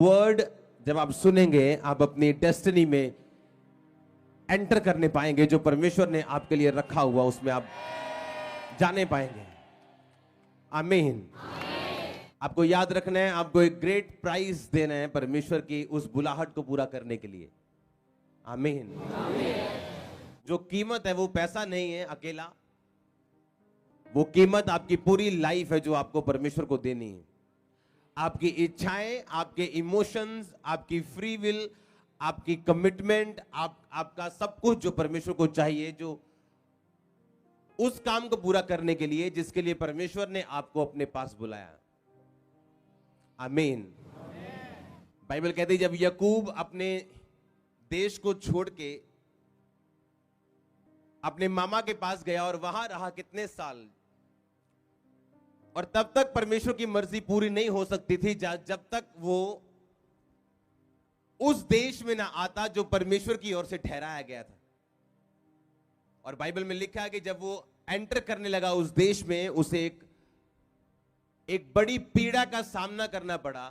Word जब आप सुनेंगे आप अपनी डेस्टिनी में एंटर करने पाएंगे। जो परमेश्वर ने आपके लिए रखा हुआ उसमें आप जाने पाएंगे। आमीन। आपको याद रखना है, आपको एक ग्रेट प्राइज देना है परमेश्वर की उस बुलाहट को पूरा करने के लिए। आमीन। जो कीमत है वो पैसा नहीं है अकेला, वो कीमत आपकी पूरी लाइफ है जो आपको परमेश्वर को देनी है। आपकी इच्छाएं, आपके इमोशंस, आपकी फ्री विल, आपकी कमिटमेंट, आपका सब कुछ जो परमेश्वर को चाहिए, जो उस काम को पूरा करने के लिए जिसके लिए परमेश्वर ने आपको अपने पास बुलाया। आमीन। बाइबल कहती है जब याकूब अपने देश को छोड़ के अपने मामा के पास गया और वहां रहा कितने साल, और तब तक परमेश्वर की मर्जी पूरी नहीं हो सकती थी जब तक वो उस देश में ना आता जो परमेश्वर की ओर से ठहराया गया था। और बाइबल में लिखा है कि जब वो एंटर करने लगा उस देश में, उसे एक बड़ी पीड़ा का सामना करना पड़ा।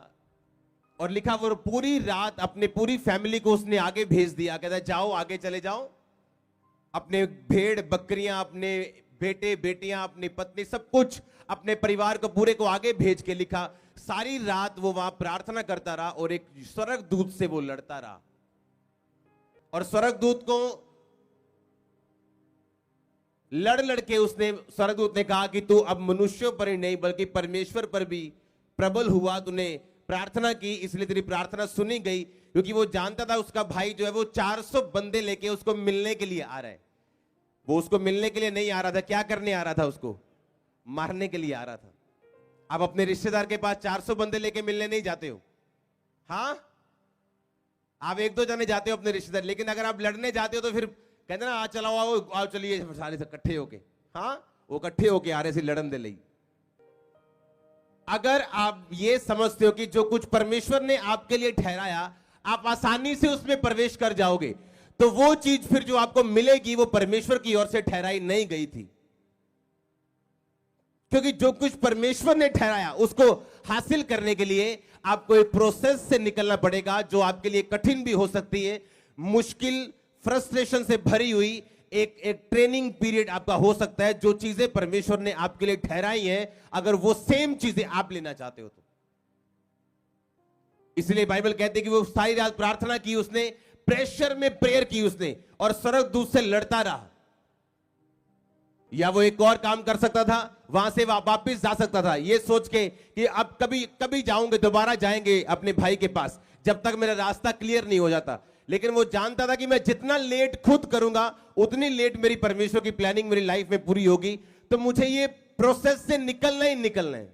और लिखा वो पूरी रात अपने पूरी फैमिली को उसने आगे भेज दिया, कहता जाओ आगे चले जाओ, अपने भेड़ बकरियां, अपने बेटे बेटियां, अपनी पत्नी, सब कुछ अपने परिवार को पूरे को आगे भेज के लिखा सारी रात वो वहां प्रार्थना करता रहा और एक स्वर्गदूत से वो लड़ता रहा। और स्वर्गदूत को लड़ के उसने, स्वर्गदूत ने कहा कि तू अब मनुष्यों पर ही नहीं बल्कि परमेश्वर पर भी प्रबल हुआ, तूने प्रार्थना की इसलिए तेरी प्रार्थना सुनी गई। क्योंकि वो जानता था उसका भाई जो है वो 400 बंदे लेके उसको मिलने के लिए आ रहा है। वो उसको मिलने के लिए नहीं आ रहा था, क्या करने आ रहा था? उसको मारने के लिए आ रहा था। आप अपने रिश्तेदार के पास 400 बंदे लेके मिलने नहीं जाते हो, हाँ? आप एक दो जने जाते हो अपने रिश्तेदार, लेकिन अगर आप लड़ने जाते हो तो फिर कहते ना आ चलाओ, आओ चलिए सारे से इकट्ठे होके, हाँ वो इकट्ठे होके आ रहे से लड़न दे लई। अगर आप ये समझते हो कि जो कुछ परमेश्वर ने आपके लिए ठहराया आप आसानी से उसमें प्रवेश कर जाओगे, तो वो चीज फिर जो आपको मिलेगी वो परमेश्वर की ओर से ठहराई नहीं गई थी। क्योंकि जो कुछ परमेश्वर ने ठहराया उसको हासिल करने के लिए आपको एक प्रोसेस से निकलना पड़ेगा जो आपके लिए कठिन भी हो सकती है, मुश्किल, फ्रस्ट्रेशन से भरी हुई एक ट्रेनिंग पीरियड आपका हो सकता है। जो चीजें परमेश्वर ने आपके लिए ठहराई हैं, अगर वो सेम चीजें आप लेना चाहते हो तो। इसलिए बाइबल कहती है कि वो सारी रात प्रार्थना की उसने, प्रेशर में प्रेयर की उसने, और स्वर्गदूत से लड़ता रहा। या वो एक और काम कर सकता था, वहां से वापस जा सकता था ये सोच के कि अब कभी जाऊंगे, दोबारा जाएंगे अपने भाई के पास जब तक मेरा रास्ता क्लियर नहीं हो जाता। लेकिन वो जानता था कि मैं जितना लेट खुद करूंगा उतनी लेट मेरी परमेश्वर की प्लानिंग मेरी लाइफ में पूरी होगी। तो मुझे ये प्रोसेस से निकलना ही निकलना है।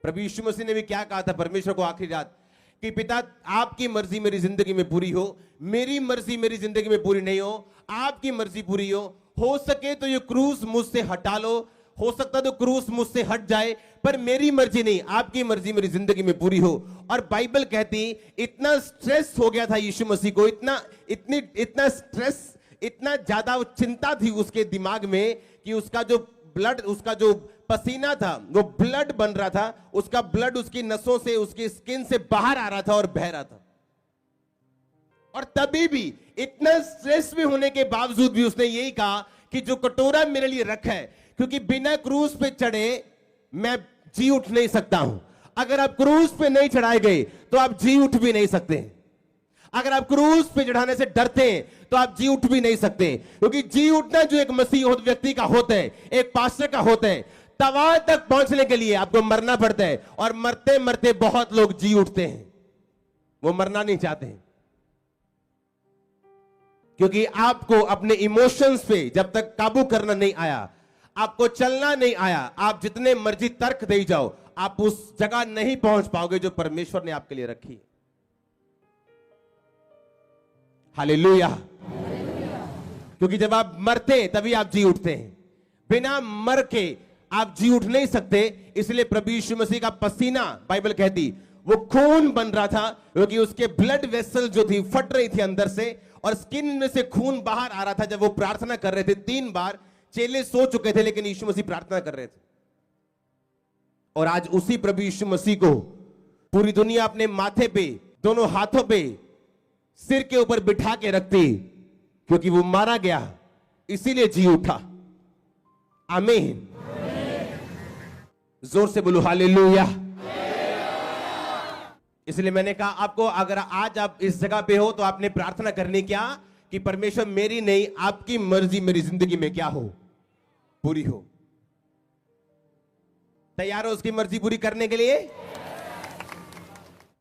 प्रभु यीशु मसीह ने भी क्या कहा था परमेश्वर को आखिरी रात, कि पिता आपकी मर्जी मेरी जिंदगी में पूरी हो, मेरी मर्जी मेरी जिंदगी में पूरी नहीं हो, आपकी मर्जी पूरी हो सके तो ये क्रूस मुझसे हटा लो, हो सकता तो क्रूस मुझसे हट जाए, पर मेरी मर्जी नहीं, आपकी मर्जी मेरी जिंदगी में पूरी हो। और बाइबल कहती इतना स्ट्रेस हो गया था यीशु मसीह को, इतना स्ट्रेस, इतना ज्यादा चिंता थी उसके दिमाग में कि उसका जो ब्लड, उसका जो पसीना था वो ब्लड बन रहा था, उसका ब्लड उसकी नसों से, उसकी स्किन से बाहर आ रहा था और बह रहा था। और तभी भी इतना स्ट्रेस में होने के बावजूद भी उसने यही कहा कि जो कटोरा मेरे लिए रखा है, क्योंकि बिना क्रूस पे चढ़े मैं जी उठ नहीं सकता हूं। अगर आप क्रूस पे नहीं चढ़ाए गए तो आप जी उठ भी नहीं सकते। अगर आप क्रूस पे चढ़ाने से डरते हैं तो आप जी उठ भी नहीं सकते। क्योंकि जी उठना जो एक मसीह व्यक्ति का होता है, एक पास्टर का होता है, तवा तक पहुंचने के लिए आपको मरना पड़ता है। और मरते मरते बहुत लोग जी उठते हैं, वो मरना नहीं चाहते हैं। क्योंकि आपको अपने इमोशंस पे जब तक काबू करना नहीं आया, आपको चलना नहीं आया, आप जितने मर्जी तर्क दे जाओ, आप उस जगह नहीं पहुंच पाओगे जो परमेश्वर ने आपके लिए रखी। हालेलुया। क्योंकि जब आप मरते हैं तभी आप जी उठते हैं, बिना मर के आप जी उठ नहीं सकते। इसलिए प्रभु यीशु मसीह का पसीना, बाइबल कहती वो खून बन रहा था, क्योंकि उसके ब्लड वेसल जो थी फट रही थी अंदर से, और स्किन में से खून बाहर आ रहा था। जब वो प्रार्थना कर रहे थे 3 बार, चेले सो चुके थे लेकिन यीशु मसीह प्रार्थना कर रहे थे। और आज उसी प्रभु यीशु मसीह को पूरी दुनिया अपने माथे पे, दोनों हाथों पे, सिर के ऊपर बिठा के रखती, क्योंकि वो मारा गया इसीलिए जी उठा। आमीन। जोर से बोलो हालेलुया। इसलिए मैंने कहा आपको, अगर आज आप इस जगह पे हो तो आपने प्रार्थना करनी क्या कि परमेश्वर मेरी नहीं आपकी मर्जी मेरी जिंदगी में क्या हो, पूरी हो। तैयार हो उसकी मर्जी पूरी करने के लिए?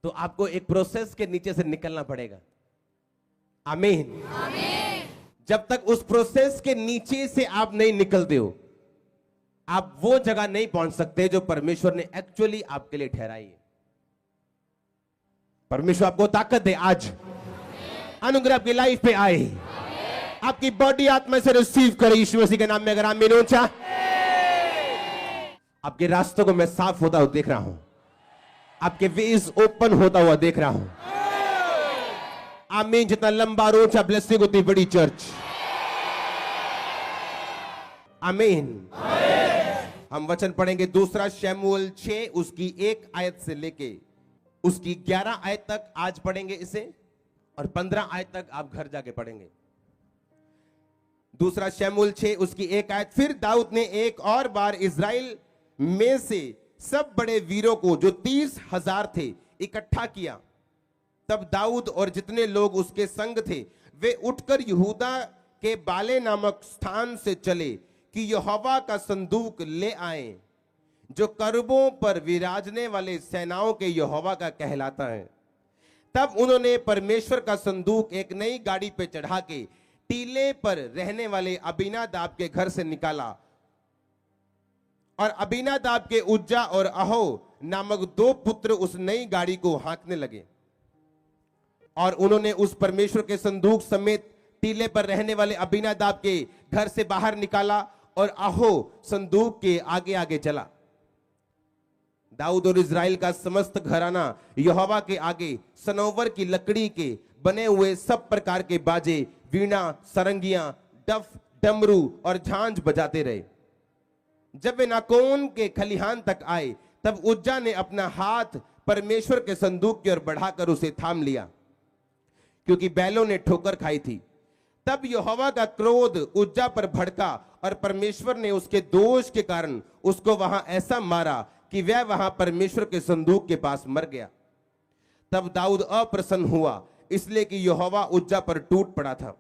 तो आपको एक प्रोसेस के नीचे से निकलना पड़ेगा। आमीन। जब तक उस प्रोसेस के नीचे से आप नहीं निकलते हो, आप वो जगह नहीं पहुंच सकते जो परमेश्वर ने एक्चुअली आपके लिए ठहराई है। परमेश्वर आपको ताकत दे, आज अनुग्रह आपकी लाइफ पे आए, आपकी बॉडी आत्मा से रिसीव करे यीशु मसीह के नाम में। अगर आमीन ऊंचा, आपके रास्तों को मैं साफ होता हुआ देख रहा हूं, आपके वेज ओपन होता हुआ देख रहा हूं। आमीन। जितना लंबा और ऊंचा ब्लेसिंग उतनी बड़ी चर्च। आमीन। हम वचन पढ़ेंगे दूसरा शमूएल 6 उसकी 1 आयत से लेके उसकी 11 आयत तक आज पढ़ेंगे इसे, और 15 आयत तक आप घर जाके पढ़ेंगे। दूसरा शमूएल 6 उसकी 1 आयत। फिर दाऊद ने एक और बार इज़राइल में से सब बड़े वीरों को जो 30,000 थे इकट्ठा किया। तब दाऊद और जितने लोग उसके संग थे वे उठकर यहूदा के बाले नामक स्थान से चले कि यहोवा का संदूक ले आए, जो करबों पर विराजने वाले सेनाओं के यहोवा का कहलाता है। तब उन्होंने परमेश्वर का संदूक एक नई गाड़ी पे चढ़ा के टीले पर रहने वाले अबीनादाब के घर से निकाला, और अबीनादाब के उज्जा और अहो नामक 2 पुत्र उस नई गाड़ी को हाँकने लगे। और उन्होंने उस परमेश्वर के संदूक समेत टीले पर रहने वाले अबीनादाब के घर से बाहर निकाला, और अहो संदूक के आगे आगे चला। दाऊद और इज़राइल का समस्त घराना यहोवा के आगे सनोवर की लकड़ी के बने हुए सब प्रकार के बाजे, वीणा, सरंगियां, डफ, डमरू और झांझ बजाते रहे। जब वे नाकोन के खलिहान तक आए, तब उज्जा ने अपना हाथ परमेश्वर के संदूक की ओर बढ़ाकर उसे थाम लिया, क्योंकि बैलों ने ठोकर खाई थी। तब यहोवा का क्रोध उज्जा पर भड़का, और परमेश्वर ने उसके दोष के कारण उसको वहां ऐसा मारा कि वह वहां परमेश्वर के संदूक के पास मर गया। तब दाऊद अप्रसन्न हुआ, इसलिए कि यहोवा उज्जा पर टूट पड़ा था,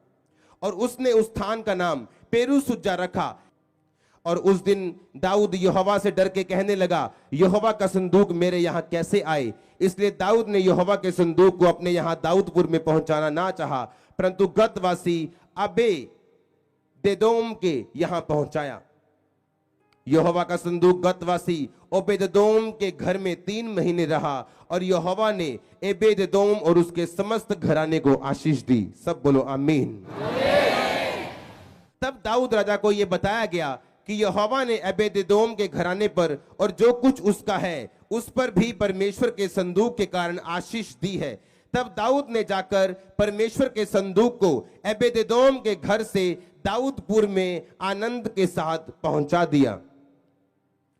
और उसने उस स्थान का नाम पेरूस उज्जा रखा। और उस दिन दाऊद यहोवा से डर के कहने लगा, यहोवा का संदूक मेरे यहाँ कैसे आए? इसलिए दाऊद ने यहोवा के संदूक को अपने यहाँ दाऊदपुर में पहुंचाना ना चाहा, परंतु गतवासी अबे देदोम के यहाँ पहुंचाया। यहोवा का संदूक गतवासी ओबेदोम के घर में 3 महीने रहा, और यहोवा ने ओबेदोम और उसके समस्त घराने को आशीष दी। सब बोलो आमीन। तब दाऊद राजा को यह बताया गया कि यहोवा ने ओबेदोम के घराने पर और जो कुछ उसका है उस पर भी परमेश्वर के संदूक के कारण आशीष दी है। तब दाऊद ने जाकर परमेश्वर के संदूक को ओबेदोम के घर से दाऊदपुर में आनंद के साथ पहुंचा दिया।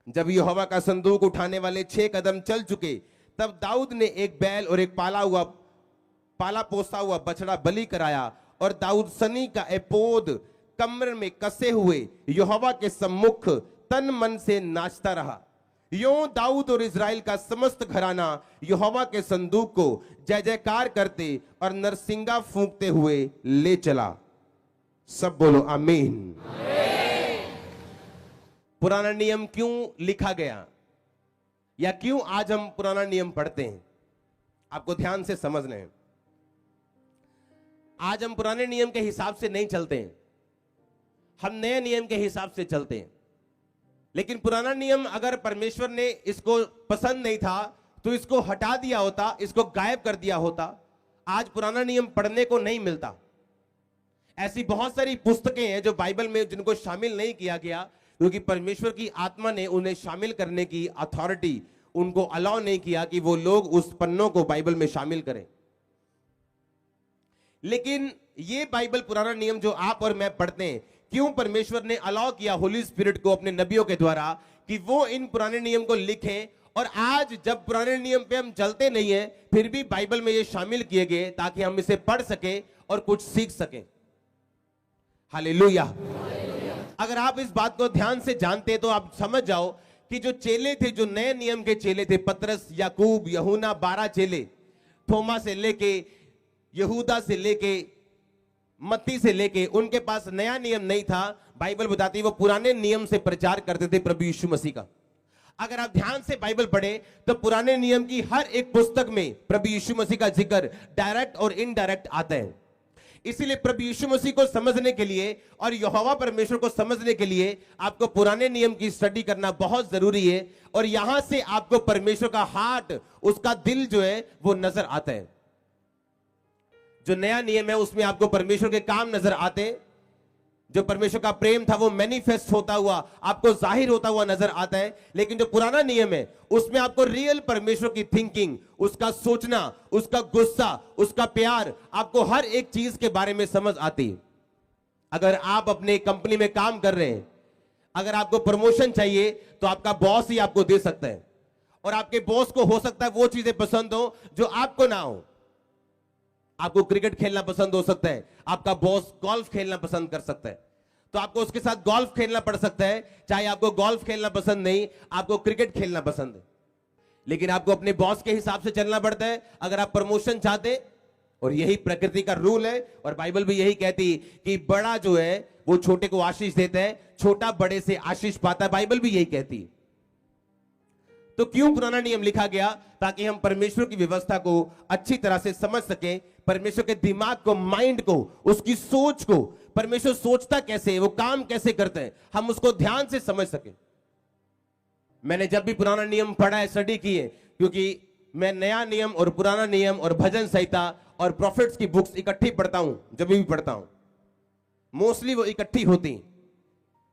जब यहोवा का संदूक उठाने वाले 6 कदम चल चुके, तब दाऊद ने एक बैल और एक पाला पोसा हुआ बछड़ा बलि कराया, और दाऊद सनी का एपोद कमर में कसे हुए यहोवा के सम्मुख तन मन से नाचता रहा। यों दाऊद और इज़राइल का समस्त घराना यहोवा के संदूक को जय जयकार करते और नरसिंगा फूंकते हुए ले चला। सब बोलो आमीन। पुराना नियम क्यों लिखा गया, या क्यों आज हम पुराना नियम पढ़ते हैं, आपको ध्यान से समझना है। आज हम पुराने नियम के हिसाब से नहीं चलते हैं, हम नए नियम के हिसाब से चलते हैं। लेकिन पुराना नियम अगर परमेश्वर ने इसको पसंद नहीं था तो इसको हटा दिया होता, इसको गायब कर दिया होता, आज पुराना नियम पढ़ने को नहीं मिलता। ऐसी बहुत सारी पुस्तकें हैं जो बाइबल में जिनको शामिल नहीं किया गया, क्योंकि परमेश्वर की आत्मा ने उन्हें शामिल करने की अथॉरिटी उनको अलाउ नहीं किया कि वो लोग उस पन्नों को बाइबल में शामिल करें। लेकिन ये बाइबल पुराना नियम जो आप और मैं पढ़ते हैं, क्यों परमेश्वर ने अलाउ किया होली स्पिरिट को अपने नबियों के द्वारा कि वो इन पुराने नियम को लिखें और आज जब पुराने नियम पे हम चलते नहीं है, फिर भी बाइबल में ये शामिल किए गए ताकि हम इसे पढ़ सके और कुछ सीख सके। हालेलुया। अगर आप इस बात को ध्यान से जानते तो आप समझ जाओ कि जो चेले थे, जो नए नियम के चेले थे, पतरस, याकूब, यूहन्ना, 12 चेले, थोमा से लेके, यहूदा से लेके, मत्ती से लेके, उनके पास नया नियम नहीं था। बाइबल बताती है वो पुराने नियम से प्रचार करते थे प्रभु यीशु मसीह का। अगर आप ध्यान से बाइबल पढ़े तो पुराने नियम की हर एक पुस्तक में प्रभु यीशु मसीह का जिक्र डायरेक्ट और इनडायरेक्ट आता है। इसीलिए प्रभु यीशु मसीह को समझने के लिए और यहोवा परमेश्वर को समझने के लिए आपको पुराने नियम की स्टडी करना बहुत जरूरी है, और यहां से आपको परमेश्वर का हार्ट, उसका दिल जो है वो नजर आता है। जो नया नियम है उसमें आपको परमेश्वर के काम नजर आते हैं। जो परमेश्वर का प्रेम था वो मैनिफेस्ट होता हुआ, आपको जाहिर होता हुआ नजर आता है। लेकिन जो पुराना नियम है उसमें आपको रियल परमेश्वर की थिंकिंग, उसका सोचना, उसका गुस्सा, उसका प्यार, आपको हर एक चीज के बारे में समझ आती है। अगर आप अपने कंपनी में काम कर रहे हैं, अगर आपको प्रमोशन चाहिए तो आपका बॉस ही आपको दे सकता है, और आपके बॉस को हो सकता है वो चीजें पसंद हो जो आपको ना हो। आपको क्रिकेट खेलना पसंद हो सकता है, आपका बॉस गोल्फ खेलना पसंद कर सकता है, तो आपको उसके साथ गोल्फ खेलना पड़ सकता है। चाहे आपको गोल्फ खेलना पसंद नहीं, आपको क्रिकेट खेलना पसंद है, लेकिन आपको अपने बॉस के हिसाब से चलना पड़ता है अगर आप प्रमोशन चाहते। और यही प्रकृति का रूल है, और बाइबल भी यही कहती कि बड़ा जो है वो छोटे को आशीष देता है, छोटा बड़े से आशीष पाता है। बाइबल भी यही कहती। तो क्यों पुराना नियम लिखा गया? ताकि हम परमेश्वर की व्यवस्था को अच्छी तरह से समझ सकें, परमेश्वर के दिमाग को, माइंड को, उसकी सोच को, परमेश्वर सोचता कैसे है, वो काम कैसे करते हैं, हम उसको ध्यान से समझ सकें। मैंने जब भी पुराना नियम पढ़ा है, स्टडी की है, क्योंकि मैं नया नियम और पुराना नियम और भजन संहिता और प्रॉफिट्स की बुक्स इकट्ठी पढ़ता हूं। जब भी पढ़ता हूं मोस्टली वो इकट्ठी होती,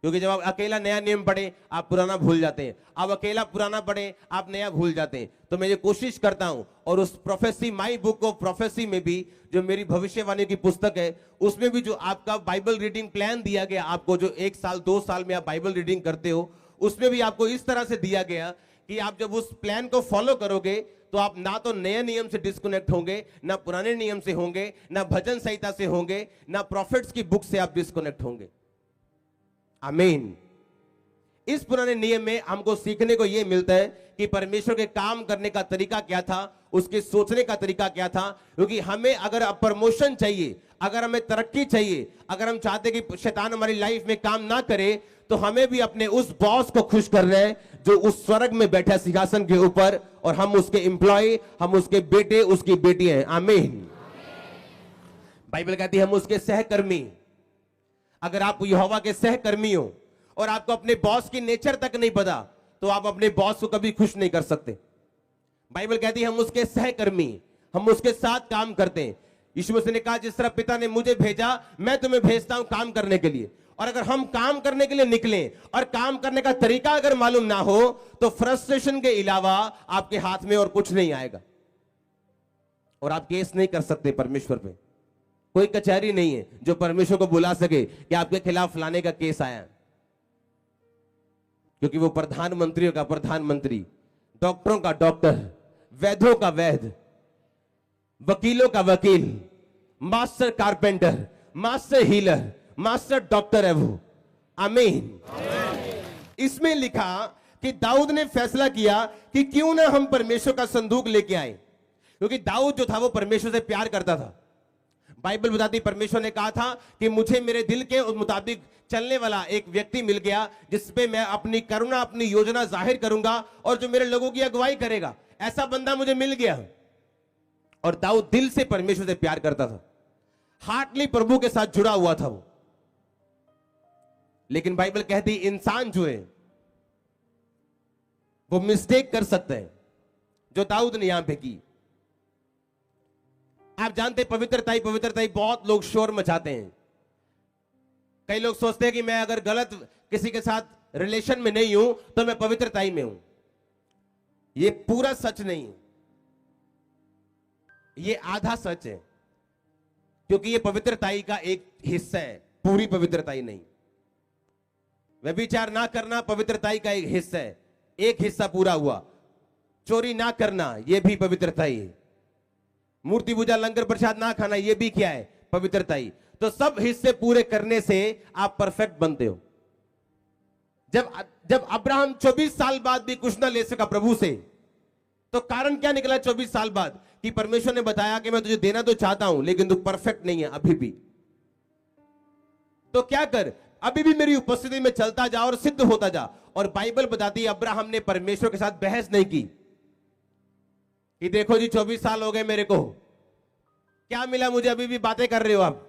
क्योंकि जब आप अकेला नया नियम पढ़े आप पुराना भूल जाते हैं, आप अकेला पुराना पढ़े आप नया भूल जाते हैं। तो मैं ये कोशिश करता हूं, और उस prophecy, my book of prophecy में भी, जो मेरी भविष्यवाणी की पुस्तक है, उसमें भी जो आपका बाइबल रीडिंग प्लान दिया गया आपको, जो 1 साल 2 साल में आप बाइबल रीडिंग करते हो, उसमें भी आपको इस तरह से दिया गया कि आप जब उस प्लान को फॉलो करोगे तो आप ना तो नए नियम से डिस्कनेक्ट होंगे, ना पुराने नियम से होंगे, ना भजन संहिता से होंगे, ना प्रॉफिट्स की बुक से आप डिस्कनेक्ट होंगे। आमीन। इस पुराने नियम में हमको सीखने को यह मिलता है कि परमेश्वर के काम करने का तरीका क्या था, उसके सोचने का तरीका क्या था। क्योंकि हमें अगर प्रमोशन चाहिए, अगर हमें तरक्की चाहिए, अगर हम चाहते कि शैतान हमारी लाइफ में काम ना करे, तो हमें भी अपने उस बॉस को खुश करना है जो उस स्वर्ग में बैठा सिंहासन के ऊपर, और हम उसके एम्प्लॉय, हम उसके बेटे, उसकी बेटी हैं। आमीन। बाइबल कहती है हम उसके सहकर्मी। अगर आप यहोवा के सहकर्मी हो और आपको अपने बॉस की नेचर तक नहीं पता, तो आप अपने बॉस को कभी खुश नहीं कर सकते। बाइबल कहती है हम उसके सहकर्मी, हम उसके साथ काम करते हैं। यीशु मसीह ने कहा जिस तरह पिता ने मुझे भेजा, मैं तुम्हें भेजता हूं काम करने के लिए। और अगर हम काम करने के लिए निकलें और काम करने का तरीका अगर मालूम ना हो, तो फ्रस्ट्रेशन के अलावा आपके हाथ में और कुछ नहीं आएगा, और आप केस नहीं कर सकते परमेश्वर पे। कोई कचहरी नहीं है जो परमेश्वर को बुला सके कि आपके खिलाफ फलाने का केस आया, क्योंकि वो प्रधानमंत्रियों का प्रधानमंत्री, डॉक्टरों का डॉक्टर, वैद्यों का वैद्य, वकीलों का वकील, master carpenter, master healer, master doctor है वो। आमीन। इसमें लिखा कि दाऊद ने फैसला किया कि क्यों ना हम परमेश्वर का संदूक लेके आए, क्योंकि दाऊद जो था वो परमेश्वर से प्यार करता था। बाइबल बताती परमेश्वर ने कहा था कि मुझे मेरे दिल के मुताबिक चलने वाला एक व्यक्ति मिल गया, जिसपे मैं अपनी करुणा, अपनी योजना जाहिर करूंगा, और जो मेरे लोगों की अगुवाई करेगा। ऐसा बंदा मुझे मिल गया। और दाऊद दिल से परमेश्वर से प्यार करता था, हार्टली प्रभु के साथ जुड़ा हुआ था वो। लेकिन बाइबल कहती इंसान जो है वो मिस्टेक कर सकता है, जो दाऊद ने यहां पे की। आप जानते पवित्रता ही बहुत लोग शोर मचाते हैं। कई लोग सोचते हैं कि मैं अगर गलत किसी के साथ रिलेशन में नहीं हूं तो मैं पवित्रता ही में हूं। ये पूरा सच नहीं है, ये आधा सच है, क्योंकि ये पवित्रताई का एक हिस्सा है, पूरी पवित्रताई नहीं। व्यभिचार ना करना पवित्रताई का एक हिस्सा है, एक हिस्सा पूरा हुआ। चोरी ना करना ये भी पवित्रता ही है। मूर्ति पूजा, लंगर प्रसाद ना खाना ये भी क्या है? पवित्रता ही। तो सब हिस्से पूरे करने से आप परफेक्ट बनते हो। जब अब्राहम 24 साल बाद भी कुछ ना ले सका प्रभु से, तो कारण क्या निकला 24 साल बाद? कि परमेश्वर ने बताया कि मैं तुझे देना तो चाहता हूं लेकिन तू परफेक्ट नहीं है अभी भी। तो क्या कर, अभी भी मेरी उपस्थिति में चलता जा और सिद्ध होता जा। और बाइबल बताती है अब्राहम ने परमेश्वर के साथ बहस नहीं की कि देखो जी 24 साल हो गए मेरे को, क्या मिला मुझे, अभी भी बातें कर रहे हो आप,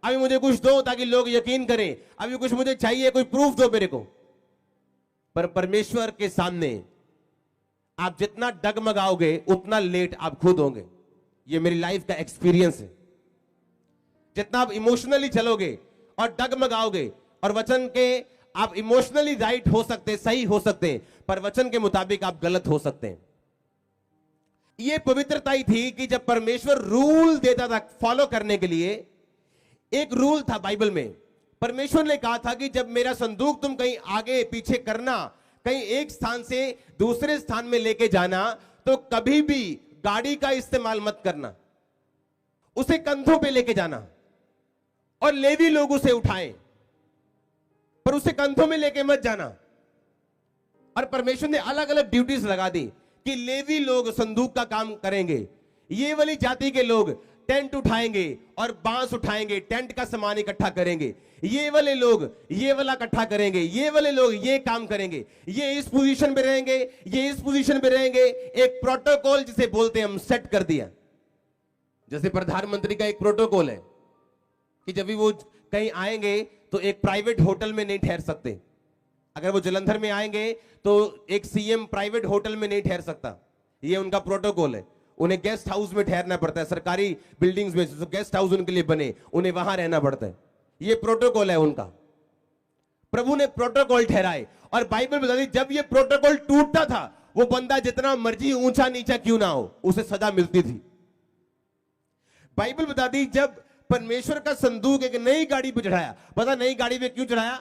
अभी मुझे कुछ दो ताकि लोग यकीन करें, अभी कुछ मुझे चाहिए, कोई प्रूफ दो मेरे को। पर परमेश्वर के सामने आप जितना डगमगाओगे उतना लेट आप खुद होंगे। ये मेरी लाइफ का एक्सपीरियंस है। जितना आप इमोशनली चलोगे और डगमगाओगे, और वचन के आप इमोशनली राइट हो सकते, सही हो सकते, पर वचन के मुताबिक आप गलत हो सकते हैं। ये पवित्रता ही थी कि जब परमेश्वर रूल देता था फॉलो करने के लिए, एक रूल था बाइबल में। परमेश्वर ने कहा था कि जब मेरा संदूक तुम कहीं आगे पीछे करना, कहीं एक स्थान से दूसरे स्थान में लेके जाना, तो कभी भी गाड़ी का इस्तेमाल मत करना, उसे कंधों पे लेके जाना। और लेवी लोग उसे उठाएं, पर उसे कंधों में लेके मत जाना। और परमेश्वर ने अलग अलग ड्यूटीज लगा दी कि लेवी लोग संदूक का काम करेंगे, ये वाली जाति के लोग टेंट उठाएंगे और बांस उठाएंगे, टेंट का सामान इकट्ठा करेंगे, ये वाले लोग ये वाला इकट्ठा करेंगे, ये वाले लोग ये काम करेंगे, ये इस पोजीशन पे रहेंगे, ये इस पोजीशन पे रहेंगे। एक प्रोटोकॉल जिसे बोलते हैं हम सेट कर दिया। जैसे प्रधानमंत्री का एक प्रोटोकॉल है कि जब भी वो कहीं आएंगे तो एक प्राइवेट होटल में नहीं ठहर सकते। अगर वो जलंधर में आएंगे तो एक सीएम प्राइवेट होटल में नहीं ठहर सकता, ये उनका प्रोटोकॉल है। उन्हें गेस्ट हाउस में ठहरना पड़ता है, सरकारी बिल्डिंग्स में जो गेस्ट हाउस उनके लिए बने उन्हें वहां रहना पड़ता है, ये प्रोटोकॉल है उनका। प्रभु ने प्रोटोकॉल ठहराए और बाइबल बताती जब ये प्रोटोकॉल टूटता था, वो बंदा जितना मर्जी ऊंचा नीचा क्यों ना हो उसे सजा मिलती थी। बाइबल बताती जब परमेश्वर का संदूक एक नई गाड़ी पे चढ़ाया, पता नई गाड़ी पे क्यों चढ़ाया?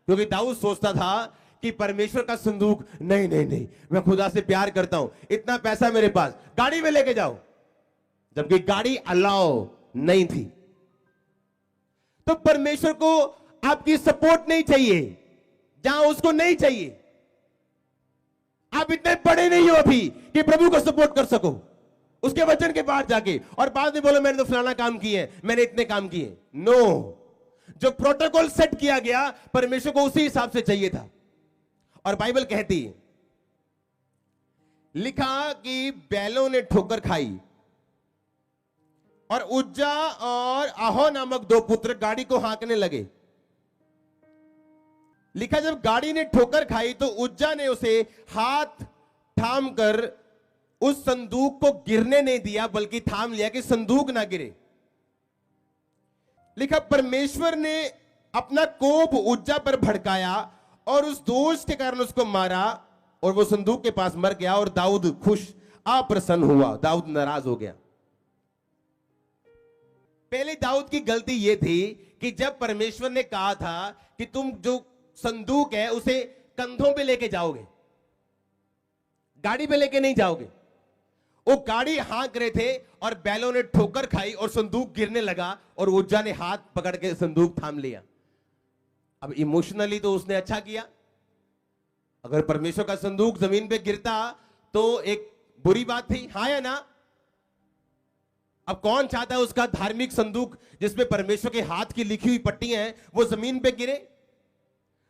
क्योंकि दाऊद सोचता था कि परमेश्वर का संदूक नहीं नहीं नहीं, मैं खुदा से प्यार करता हूं, इतना पैसा मेरे पास, गाड़ी में लेके जाओ, जबकि गाड़ी अलाउ नहीं थी। तो परमेश्वर को आपकी सपोर्ट नहीं चाहिए जहां उसको नहीं चाहिए। आप इतने बड़े नहीं हो अभी कि प्रभु को सपोर्ट कर सको उसके वचन के बाहर जाके, और बाद में बोलो मैंने तो फलाना काम किए हैं, मैंने इतने काम किए। नो, जो प्रोटोकॉल सेट किया गया परमेश्वर को उसी हिसाब से चाहिए था। और बाइबल कहती है, लिखा कि बैलों ने ठोकर खाई और उज्जा और आहो नामक दो पुत्र गाड़ी को हाँकने लगे। लिखा जब गाड़ी ने ठोकर खाई तो उज्जा ने उसे हाथ थाम कर उस संदूक को गिरने नहीं दिया, बल्कि थाम लिया कि संदूक ना गिरे। लिखा परमेश्वर ने अपना कोप उज्जा पर भड़काया और उस दोष के कारण उसको मारा और वो संदूक के पास मर गया और दाऊद खुश अप्रसन्न हुआ, दाऊद नाराज हो गया। पहले दाऊद की गलती यह थी कि जब परमेश्वर ने कहा था कि तुम जो संदूक है उसे कंधों पे लेके जाओगे, गाड़ी पे लेके नहीं जाओगे। वो गाड़ी हाँक रहे थे और बैलों ने ठोकर खाई और संदूक गिरने लगा और उज्जा ने हाथ पकड़ के संदूक थाम लिया। अब इमोशनली तो उसने अच्छा किया, अगर परमेश्वर का संदूक जमीन पे गिरता तो एक बुरी बात थी, हाँ या ना? अब कौन चाहता है उसका धार्मिक संदूक जिसमें परमेश्वर के हाथ की लिखी हुई पट्टियां हैं वो जमीन पे गिरे?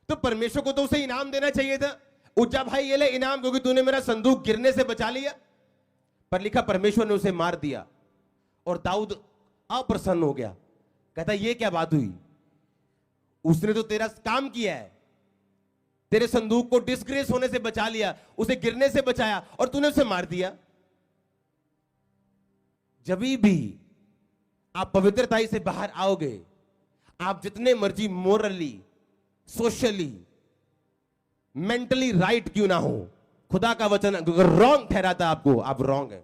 तो परमेश्वर को तो उसे इनाम देना चाहिए था, उज्जा भाई ये ले इनाम, क्योंकि तूने मेरा संदूक गिरने से बचा लिया। पर लिखा परमेश्वर ने उसे मार दिया और दाऊद अप्रसन्न हो गया। कहता ये क्या बात हुई, उसने तो तेरा काम किया है, तेरे संदूक को डिस्ग्रेस होने से बचा लिया, उसे गिरने से बचाया, और तूने उसे मार दिया। जब भी आप पवित्रताई से बाहर आओगे, आप जितने मर्जी मोरली, सोशली, मेंटली राइट क्यों ना हो, खुदा का वचन अगर रॉन्ग ठहराता आपको, आप रॉन्ग है।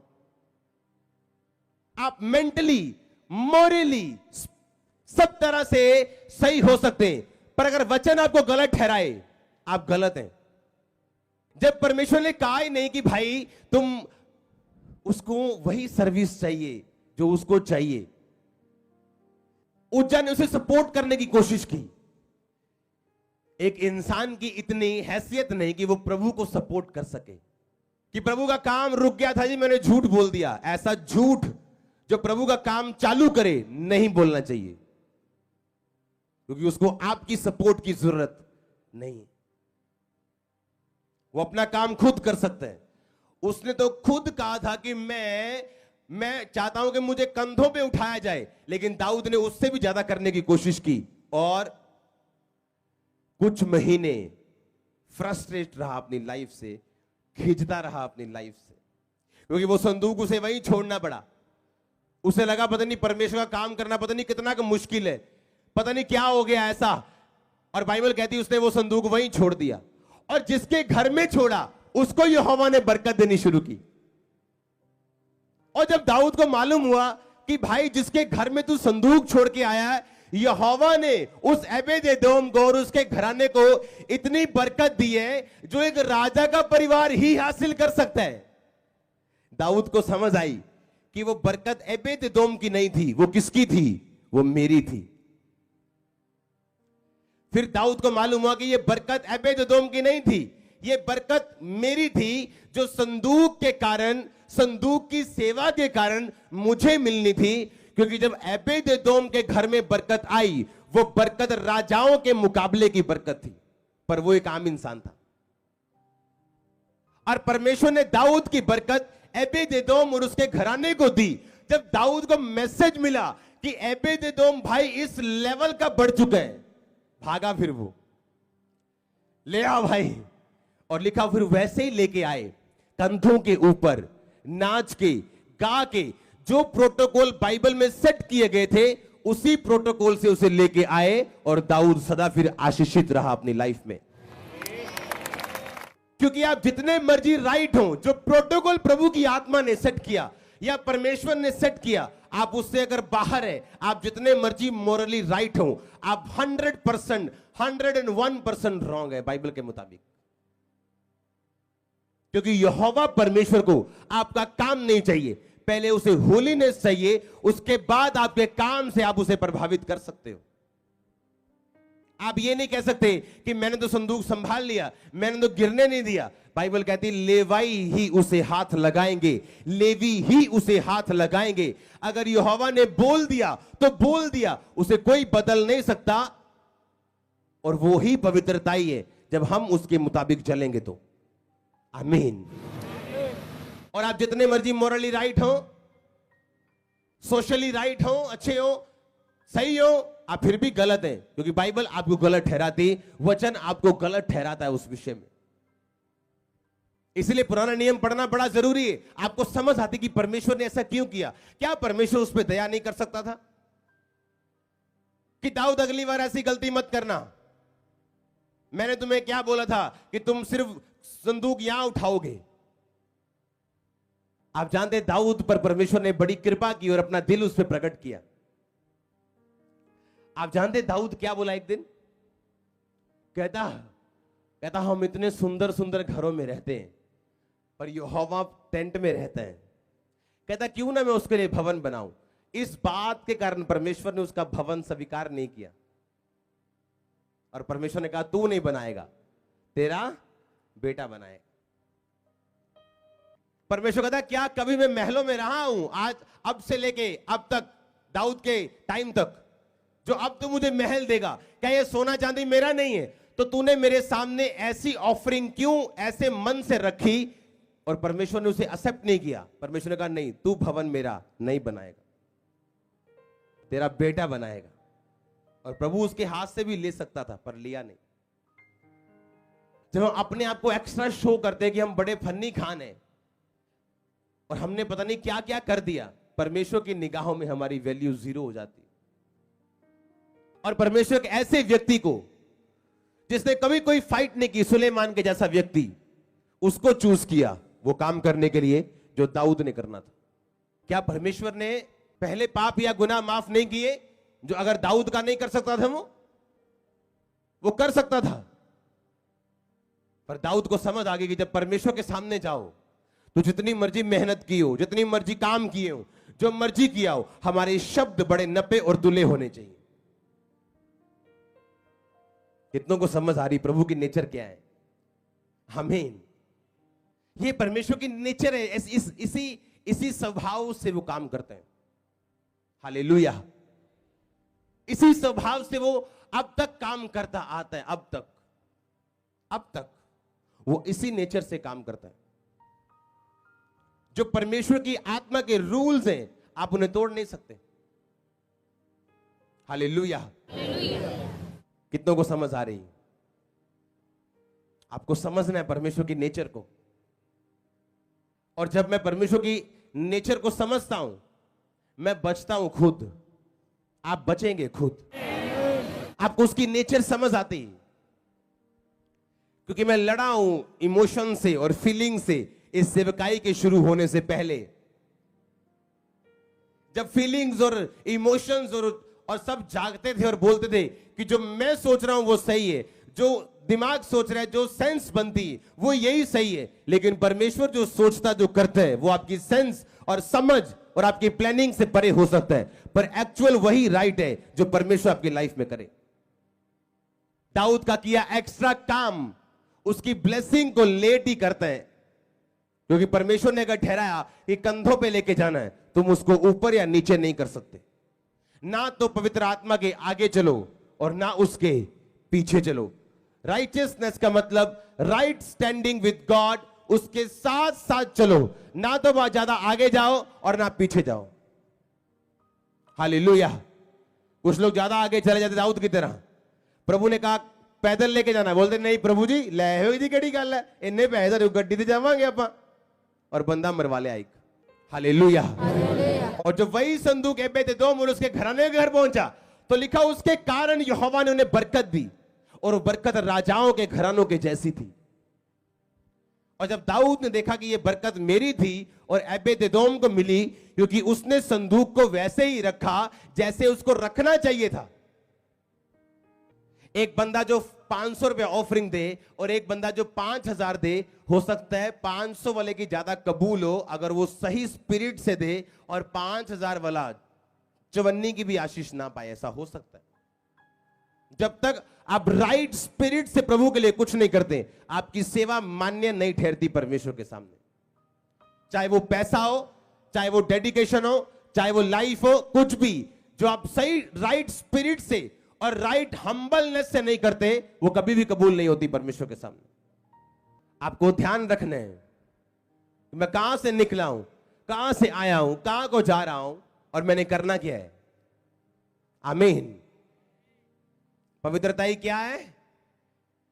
आप मेंटली, मोरली, सब तरह से सही हो सकते हैं, पर अगर वचन आपको गलत ठहराए, आप गलत हैं। जब परमेश्वर ने कहा ही नहीं कि भाई तुम उसको वही सर्विस चाहिए जो उसको चाहिए, उज्जा ने उसे सपोर्ट करने की कोशिश की। एक इंसान की इतनी हैसियत नहीं कि वो प्रभु को सपोर्ट कर सके, कि प्रभु का काम रुक गया था जी, मैंने झूठ बोल दिया। ऐसा झूठ जो प्रभु का काम चालू करे नहीं बोलना चाहिए, क्योंकि उसको आपकी सपोर्ट की जरूरत नहीं है। वो अपना काम खुद कर सकते हैं। उसने तो खुद कहा था कि मैं चाहता हूं कि मुझे कंधों पे उठाया जाए, लेकिन दाऊद ने उससे भी ज्यादा करने की कोशिश की और कुछ महीने फ्रस्ट्रेट रहा अपनी लाइफ से, खिंचता रहा अपनी लाइफ से, क्योंकि वो संदूक उसे वहीं छोड़ना पड़ा। उसे लगा पता नहीं परमेश्वर का काम करना पता नहीं कितना का मुश्किल है, पता नहीं क्या हो गया ऐसा, और बाइबल कहती है उसने वो संदूक वहीं छोड़ दिया। और जिसके घर में छोड़ा उसको यहोवा ने बरकत देनी शुरू की। और जब दाऊद को मालूम हुआ कि भाई जिसके घर में तू संदूक छोड़ के आया है, यहोवा ने उस एबेद-एदोम को और उसके घराने को इतनी बरकत दी है जो एक राजा का परिवार ही हासिल कर सकता है, दाऊद को समझ आई कि वो बरकत एबेद-एदोम की नहीं थी, वो किसकी थी? वो मेरी थी। फिर दाऊद को मालूम हुआ कि ये बरकत एबेद-एदोम की नहीं थी, ये बरकत मेरी थी, जो संदूक के कारण, संदूक की सेवा के कारण मुझे मिलनी थी। क्योंकि जब एबेद-एदोम के घर में बरकत आई, वो बरकत राजाओं के मुकाबले की बरकत थी, पर वो एक आम इंसान था। और परमेश्वर ने दाऊद की बरकत एबेद-एदोम और उसके घराने को दी। जब दाऊद को मैसेज मिला कि एबेद-एदोम भाई इस लेवल का बढ़ चुका है, भागा फिर वो ले आ भाई, और लिखा फिर वैसे ही लेके आए, कंधों के ऊपर नाच के गा के, जो प्रोटोकॉल बाइबल में सेट किए गए थे उसी प्रोटोकॉल से उसे लेके आए, और दाऊद सदा फिर आशीषित रहा अपनी लाइफ में। क्योंकि आप जितने मर्जी राइट हो, जो प्रोटोकॉल प्रभु की आत्मा ने सेट किया या परमेश्वर ने सेट किया, आप उससे अगर बाहर है, आप जितने मर्जी मोरली राइट हो, आप 100%, 101% रॉन्ग है बाइबल के मुताबिक। क्योंकि यहोवा परमेश्वर को आपका काम नहीं चाहिए, पहले उसे होलीनेस चाहिए, उसके बाद आपके काम से आप उसे प्रभावित कर सकते हो। आप ये नहीं कह सकते कि मैंने तो संदूक संभाल लिया, मैंने तो गिरने नहीं दिया। बाइबल कहती लेवाई ही उसे हाथ लगाएंगे, लेवी ही उसे हाथ लगाएंगे। अगर यहोवा ने बोल दिया तो बोल दिया, उसे कोई बदल नहीं सकता, और वो ही पवित्रता ही है जब हम उसके मुताबिक चलेंगे तो। आमीन। और आप जितने मर्जी मोरली राइट हो, सोशली राइट हो, अच्छे हो, सही हो, आप फिर भी गलत हैं, क्योंकि बाइबल आपको गलत ठहराती, वचन आपको गलत ठहराता है उस विषय में। इसलिए पुराना नियम पढ़ना बड़ा जरूरी है, आपको समझ आती कि परमेश्वर ने ऐसा क्यों किया। क्या परमेश्वर उस पर दया नहीं कर सकता था कि दाऊद अगली बार ऐसी गलती मत करना, मैंने तुम्हें क्या बोला था कि तुम सिर्फ संदूक यहां उठाओगे। आप जानते हैं दाऊद पर परमेश्वर ने बड़ी कृपा की और अपना दिल उस पर प्रकट किया। आप जानते हैं दाऊद क्या बोला एक दिन? कहता हम इतने सुंदर सुंदर घरों में रहते हैं पर यहोवा टेंट में रहता है। कहता क्यों ना मैं उसके लिए भवन बनाऊं। इस बात के कारण परमेश्वर ने उसका भवन स्वीकार नहीं किया, और परमेश्वर ने कहा तू नहीं बनाएगा, तेरा बेटा बनाएगा। परमेश्वर कहता क्या कभी मैं महलों में रहा हूं? आज अब से लेके अब तक, दाऊद के टाइम तक, जो अब तू मुझे महल देगा, क्या ये सोना चांदी मेरा नहीं है? तो तूने मेरे सामने ऐसी ऑफरिंग क्यों ऐसे मन से रखी? और परमेश्वर ने उसे एक्सेप्ट नहीं किया। परमेश्वर ने कहा नहीं, तू भवन मेरा नहीं बनाएगा, तेरा बेटा बनाएगा। और प्रभु उसके हाथ से भी ले सकता था पर लिया नहीं। जब हम अपने आप को एक्स्ट्रा शो करते हैं कि हम बड़े फन्नी खान हैं और हमने पता नहीं क्या क्या कर दिया, परमेश्वर की निगाहों में हमारी वैल्यू जीरो हो जाती। और परमेश्वर के ऐसे व्यक्ति को जिसने कभी कोई फाइट नहीं की, सुलेमान के जैसा व्यक्ति, उसको चूज किया वो काम करने के लिए जो दाऊद ने करना था। क्या परमेश्वर ने पहले पाप या गुनाह माफ नहीं किए जो अगर दाऊद का नहीं कर सकता था वो कर सकता था? पर दाऊद को समझ आ गई कि जब परमेश्वर के सामने जाओ तो जितनी मर्जी मेहनत की हो, जितनी मर्जी काम किए हो, जो मर्जी किया हो, हमारे शब्द बड़े नपे और दुले होने चाहिए। कितनों को समझ आ रही प्रभु की नेचर क्या है? आमीन। ये परमेश्वर की नेचर है, इसी स्वभाव से वो काम करते हैं। हालेलुया। इसी स्वभाव से वो अब तक काम करता आता है। अब तक वो इसी नेचर से काम करता है। जो परमेश्वर की आत्मा के रूल्स हैं, आप उन्हें तोड़ नहीं सकते। हालेलुया। कितनों को समझ आ रही? आपको समझना है परमेश्वर की नेचर को। और जब मैं परमेश्वर की नेचर को समझता हूं, मैं बचता हूं खुद, आप बचेंगे खुद। आपको उसकी नेचर समझ आती, क्योंकि मैं लड़ा हूं इमोशन से और फीलिंग से इस सेवकाई के शुरू होने से पहले। जब फीलिंग्स और इमोशंस और सब जागते थे और बोलते थे कि जो मैं सोच रहा हूं वो सही है, जो दिमाग सोच रहा है, जो सेंस बनती है वो यही सही है। लेकिन परमेश्वर जो सोचता, जो करता है, वो आपकी सेंस और समझ और आपकी प्लानिंग से परे हो सकता है, पर एक्चुअल वही राइट है जो परमेश्वर आपकी लाइफ में करे। दाऊद का किया एक्स्ट्रा काम उसकी ब्लेसिंग को लेट ही करता है, क्योंकि परमेश्वर ने अगर ठहराया कि कंधों पे लेके जाना है, तुम उसको ऊपर या नीचे नहीं कर सकते। ना तो पवित्र आत्मा के आगे चलो और ना उसके पीछे चलो। राइचियसनेस का मतलब राइट स्टैंडिंग विद गॉड, उसके साथ साथ चलो, ना तो बहुत ज्यादा आगे जाओ और ना पीछे जाओ। हालेलुया। कुछ लोग ज्यादा आगे चले जाते दाऊद की तरह। प्रभु ने कहा पैदल लेके जाना, बोलते नहीं प्रभु जी ले हो जी केड़ी गल है, इन्ने पैसे तो गड्डी ते जावांगे आपां, और बंदा मरवा लिया एक। हालेलुया। और जब वही संदूक एबेद-एदोम और उसके घराने के घर पहुंचा तो लिखा उसके कारण यहोवा ने उन्हें बरकत दी, और वो बरकत राजाओं के घरानों के जैसी थी। और जब दाऊद ने देखा कि ये बरकत मेरी थी और एबेद-एदोम को मिली, क्योंकि उसने संदूक को वैसे ही रखा जैसे उसको रखना चाहिए था। एक बंदा जो 500 रुपए ऑफरिंग दे और एक बंदा जो 5000 दे, हो सकता है 500 वाले की ज्यादा कबूल हो अगर वो सही स्पिरिट से दे, और 5000 वाला चवन्नी की भी आशीष ना पाए, ऐसा हो सकता है। जब तक आप राइट स्पिरिट से प्रभु के लिए कुछ नहीं करते, आपकी सेवा मान्य नहीं ठहरती परमेश्वर के सामने। चाहे वो पैसा हो, चाहे वो डेडिकेशन हो, चाहे वो लाइफ हो, कुछ भी जो आप सही राइट स्पिरिट से और राइट हम्बलनेस से नहीं करते, वो कभी भी कबूल नहीं होती परमेश्वर के सामने। आपको ध्यान रखना है मैं कहां से निकला हूं, कहां से आया हूं, कहां को जा रहा हूं और मैंने करना क्या है। आमीन। पवित्रता ही क्या है?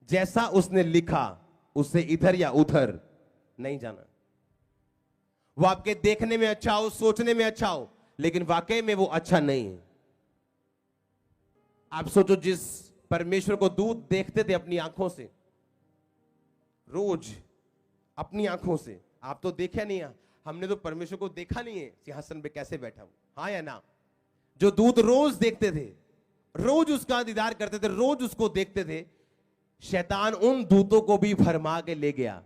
जैसा उसने लिखा उससे इधर या उधर नहीं जाना। वो आपके देखने में अच्छा हो, सोचने में अच्छा हो, लेकिन वाकई में वो अच्छा नहीं है। आप सोचो, जिस परमेश्वर को दूत देखते थे अपनी आंखों से, रोज अपनी आंखों से, आप तो देखा नहीं है, हमने तो परमेश्वर को देखा नहीं है सिंहासन पे कैसे बैठा हूं, हाँ या ना? जो दूत रोज देखते थे, रोज उसका दीदार करते थे, रोज उसको देखते थे, शैतान उन दूतों को भी भरमा के ले गया।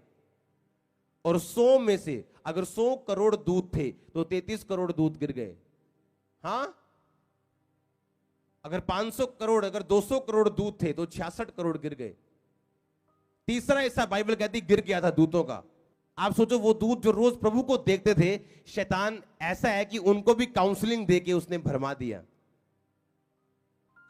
और 100 में से अगर 100 करोड़ दूत थे तो 33 करोड़ दूत गिर गए। हाँ, अगर 500 करोड़, अगर 200 करोड़ दूत थे तो 66 करोड़ गिर गए। तीसरा ऐसा बाइबल कहती गिर गया था दूतों का। आप सोचो, वो दूत जो रोज प्रभु को देखते थे, शैतान ऐसा है कि उनको भी काउंसलिंग देके उसने भरमा दिया।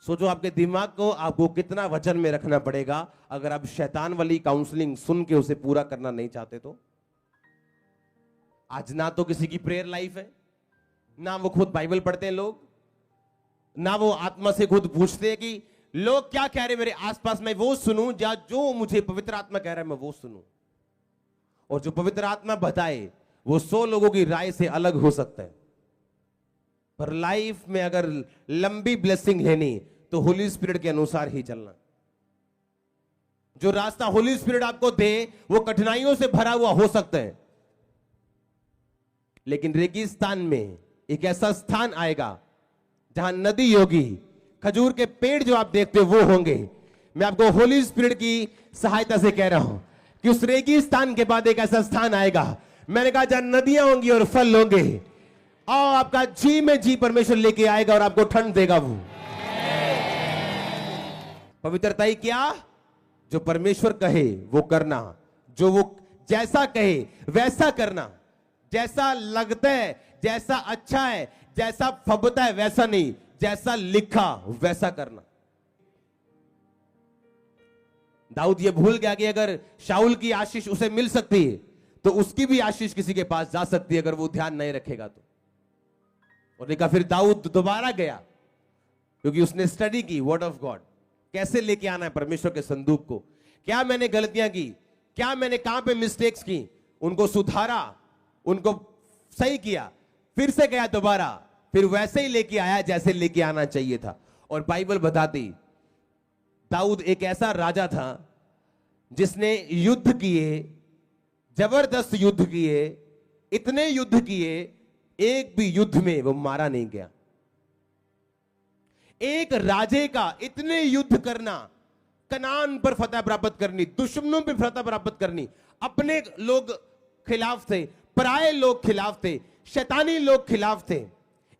सोचो आपके दिमाग को आपको कितना वजन में रखना पड़ेगा अगर आप शैतान वाली काउंसलिंग सुन के उसे पूरा करना नहीं चाहते तो। आज ना तो किसी की प्रेयर लाइफ है, ना वो खुद बाइबल पढ़ते हैं लोग, ना वो आत्मा से खुद पूछते हैं कि लोग क्या कह रहे हैं मेरे आसपास, मैं वो सुनूं, या जो मुझे पवित्र आत्मा कह रहा है मैं वो सुनूं। और जो पवित्र आत्मा बताए वो 100 लोगों की राय से अलग हो सकता है, पर लाइफ में अगर लंबी ब्लेसिंग लेनी तो होली स्पिरिट के अनुसार ही चलना। जो रास्ता होली स्पिरिट आपको दे वो कठिनाइयों से भरा हुआ हो सकता है, लेकिन रेगिस्तान में एक ऐसा स्थान आएगा जहां नदी होगी, खजूर के पेड़ जो आप देखते हो वो होंगे। मैं आपको होली स्पिरिट की सहायता से कह रहा हूं कि उस रेगिस्तान के बाद एक ऐसा स्थान आएगा, मैंने कहा जहां नदियां होंगी और फल होंगे, और आपका जी में जी परमेश्वर लेके आएगा और आपको ठंड देगा। वो पवित्रता ही क्या, जो परमेश्वर कहे वो करना, जो वो जैसा कहे वैसा करना, जैसा लगता है, जैसा अच्छा है, जैसा फबता है वैसा नहीं, जैसा लिखा वैसा करना। दाऊद ये भूल गया कि अगर शाऊल की आशीष उसे मिल सकती है तो उसकी भी आशीष किसी के पास जा सकती है अगर वो ध्यान नहीं रखेगा तो। और देखा फिर दाऊद दोबारा गया, क्योंकि उसने स्टडी की वर्ड ऑफ गॉड, कैसे लेके आना है परमेश्वर के संदूक को, क्या मैंने गलतियां की, क्या मैंने कहां पे मिस्टेक्स की, उनको सुधारा, उनको सही किया, फिर से गया दोबारा, फिर वैसे ही लेके आया जैसे लेके आना चाहिए था। और बाइबल बताती दाऊद एक ऐसा राजा था जिसने युद्ध किए, जबरदस्त युद्ध किए, इतने युद्ध किए, एक भी युद्ध में वो मारा नहीं गया। एक राजे का इतने युद्ध करना, कनान पर फतह प्राप्त करनी, दुश्मनों पर फतह प्राप्त करनी, अपने लोग खिलाफ थे, पराये लोग खिलाफ थे, शैतानी लोग खिलाफ थे,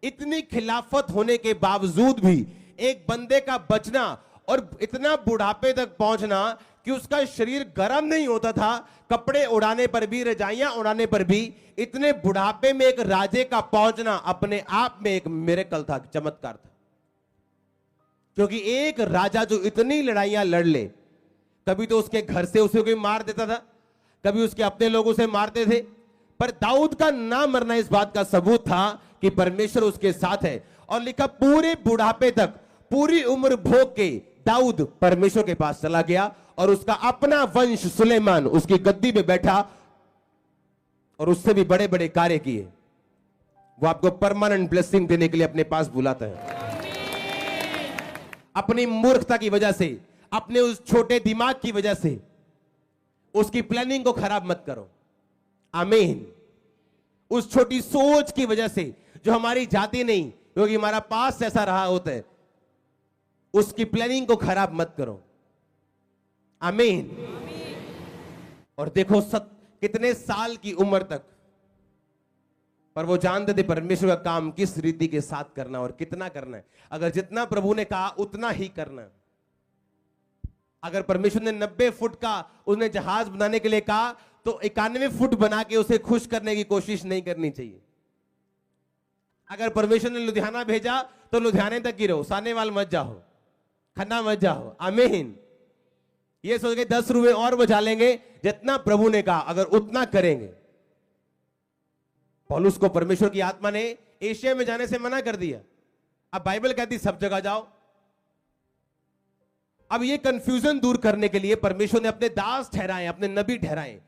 इतनी खिलाफत होने के बावजूद भी एक बंदे का बचना और इतना बुढ़ापे तक पहुंचना कि उसका शरीर गर्म नहीं होता था, कपड़े उड़ाने पर भी, रजाइयां उड़ाने पर भी, इतने बुढ़ापे में एक राजे का पहुंचना अपने आप में एक मिरेकल था, चमत्कार था। क्योंकि एक राजा जो इतनी लड़ाइयां लड़ ले, कभी तो उसके घर से उसे कोई मार देता था, कभी उसके अपने लोगों से मारते थे, पर दाऊद का ना मरना इस बात का सबूत था कि परमेश्वर उसके साथ है। और लिखा पूरे बुढ़ापे तक, पूरी उम्र भोग के दाऊद परमेश्वर के पास चला गया और उसका अपना वंश सुलेमान उसकी गद्दी पे बैठा और उससे भी बड़े बड़े कार्य किए। वो आपको परमानेंट ब्लेसिंग देने के लिए अपने पास बुलाता है। अपनी मूर्खता की वजह से, अपने उस छोटे दिमाग की वजह से उसकी प्लानिंग को खराब मत करो। आमीन। उस छोटी सोच की वजह से जो हमारी जाती नहीं, क्योंकि हमारा पास ऐसा रहा होता है, उसकी प्लानिंग को खराब मत करो। आमीन। और देखो कितने साल की उम्र तक, पर वो जानते थे परमेश्वर का काम किस रीति के साथ करना और कितना करना है। अगर जितना प्रभु ने कहा उतना ही करना है। अगर परमेश्वर ने 90 फुट का उसने जहाज बनाने के लिए कहा तो 91 फुट बना के उसे खुश करने की कोशिश नहीं करनी चाहिए। अगर परमेश्वर ने लुधियाना भेजा तो लुधियाने तक ही रहो, सानेवाल मत जाओ, खन्ना मत जाओ। आमीन। ये सोच के 10 रुपए और बचा लेंगे, जितना प्रभु ने कहा अगर उतना करेंगे। पौलुस को परमेश्वर की आत्मा ने एशिया में जाने से मना कर दिया। अब बाइबल कहती सब जगह जाओ। अब ये कंफ्यूजन दूर करने के लिए परमेश्वर ने अपने दास ठहराए, अपने नबी ठहराए,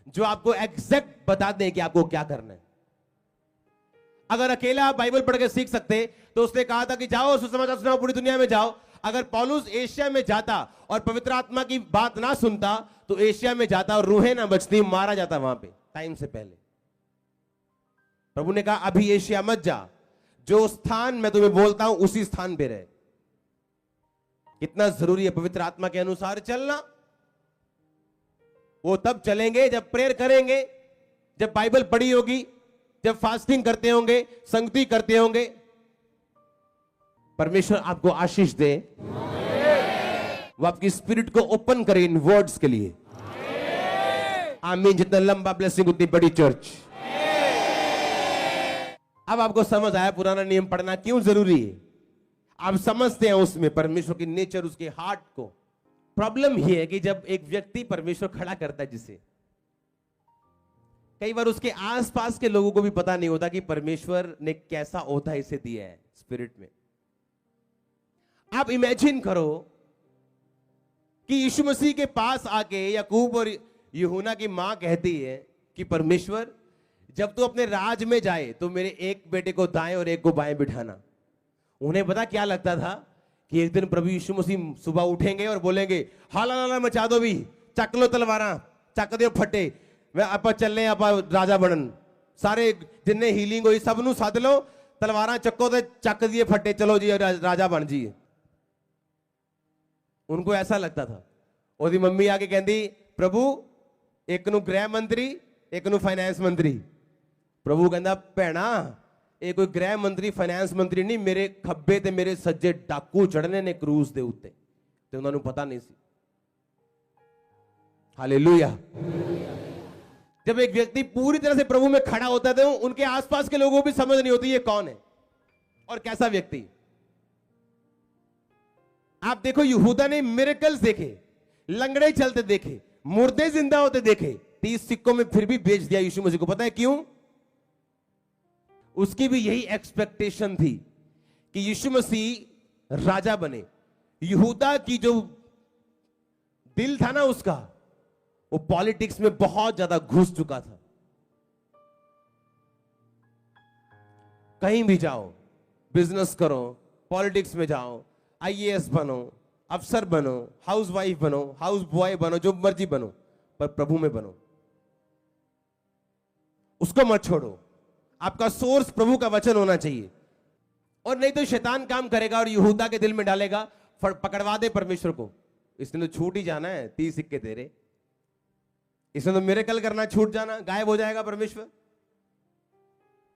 जो आपको एग्जैक्ट बता दें कि आपको क्या करना है। अगर अकेला आप बाइबल पढ़ के सीख सकते तो उसने कहा था कि जाओ सुसमाचार सुनाओ, पूरी दुनिया में जाओ। अगर पौलुस एशिया में जाता और पवित्र आत्मा की बात ना सुनता तो एशिया में जाता और रूहें ना बचती, मारा जाता वहां पे टाइम से पहले। प्रभु ने कहा अभी एशिया मत जा, जो स्थान मैं तुम्हें बोलता हूं उसी स्थान पे रहे। कितना जरूरी है पवित्र आत्मा के अनुसार चलना। वो तब चलेंगे जब प्रेयर करेंगे, जब बाइबल पढ़ी होगी, जब फास्टिंग करते होंगे, संगति करते होंगे। परमेश्वर आपको आशीष दे, वो आपकी स्पिरिट को ओपन करे इन वर्ड्स के लिए। आमीन। जितना लंबा ब्लेसिंग उतनी बड़ी चर्च। अब आपको समझ आया पुराना नियम पढ़ना क्यों जरूरी है। आप समझते हैं उसमें परमेश्वर की नेचर, उसके हार्ट को। प्रॉब्लम यह है कि जब एक व्यक्ति परमेश्वर खड़ा करता है जिसे, कई बार उसके आसपास के लोगों को भी पता नहीं होता कि परमेश्वर ने कैसा ओहदा इसे दिया है स्पिरिट में। आप इमेजिन करो कि यीशु मसीह के पास आके याकूब और यूहन्ना की मां कहती है कि परमेश्वर जब तू अपने राज में जाए तो मेरे एक बेटे को दाएं और एक को बाएं बिठाना। उन्हें पता क्या लगता था कि एक दिन प्रभु यीशु मसीह सुबह उठेंगे और बोलेंगे हाला मचा दो भी, चक लो तलवारा, चक दो फटे, वे आप चलने आप राजा बनन। सारे जिन्ने हीलिंग हुई सब नू सद लो, तलवारा चक्को ते चक दिए फटे, चलो जी राजा बन जी। उनको ऐसा लगता था। ओदी मम्मी आके कहती प्रभु एक नू गृह मंत्री, एक नू फाइनेंस मंत्री। प्रभु कहंदा भैणा ਇਹ ਕੋਈ ਗ੍ਰਹਿ ਮੰਤਰੀ ਫਾਈਨੈਂਸ ਮੰਤਰੀ ਨਹੀਂ, ਮੇਰੇ ਖੱਬੇ ਤੇ ਮੇਰੇ ਸੱਜੇ ਡਾਕੂ ਚੜਨੇ ਨੇ ਕਰੂਜ਼ ਦੇ ਉੱਤੇ, ਤੇ ਉਹਨਾਂ ਨੂੰ ਪਤਾ ਨਹੀਂ ਸੀ। हालेलुया। जब एक व्यक्ति पूरी तरह से प्रभु में खड़ा होता है तो उनके आसपास के लोगों को भी समझ नहीं होती ये कौन है और कैसा व्यक्ति। आप देखो यहूदा ने मिरेकल्स देखे, लंगड़े चलते देखे, मुर्दे जिंदा होते देखे, 30 सिक्कों में फिर भी बेच दिया यीशु मसीह को। पता है क्यों? उसकी भी यही एक्सपेक्टेशन थी कि यीशु मसीह राजा बने। यहूदा की जो दिल था ना उसका, वो पॉलिटिक्स में बहुत ज्यादा घुस चुका था। कहीं भी जाओ, बिजनेस करो, पॉलिटिक्स में जाओ, आईएएस बनो, अफसर बनो, हाउसवाइफ बनो, हाउस बॉय बनो, जो मर्जी बनो, पर प्रभु में बनो। उसको मत छोड़ो। आपका सोर्स प्रभु का वचन होना चाहिए, और नहीं तो शैतान काम करेगा और यहूदा के दिल में डालेगा पकड़वा दे परमेश्वर को, इसने तो छूट ही जाना है, 30 सिक्के तेरे, इसने तो मिरेकल करना, छूट जाना, गायब हो जाएगा परमेश्वर।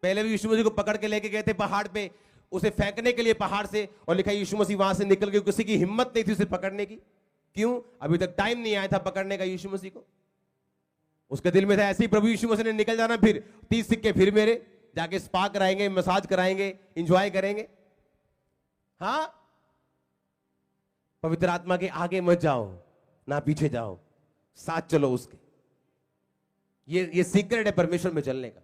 पहले भी यीशु मसीह को पकड़ के लेके गए थे पहाड़ पे, उसे फेंकने के लिए पहाड़ से, और लिखा यीशु मसीह वहां से निकल गए, किसी की हिम्मत नहीं थी उसे पकड़ने की। क्यों? अभी तक टाइम नहीं आया था पकड़ने का यीशु मसीह को। उसके दिल में था ऐसे ही प्रभु यीशु मसीह ने निकल जाना, फिर 30 सिक्के फिर मेरे, जाके स्पा कराएंगे, मसाज कराएंगे, एंजॉय करेंगे। हाँ, पवित्र आत्मा के आगे मत जाओ, ना पीछे जाओ, साथ चलो उसके। ये सीक्रेट है परमेश्वर में चलने का।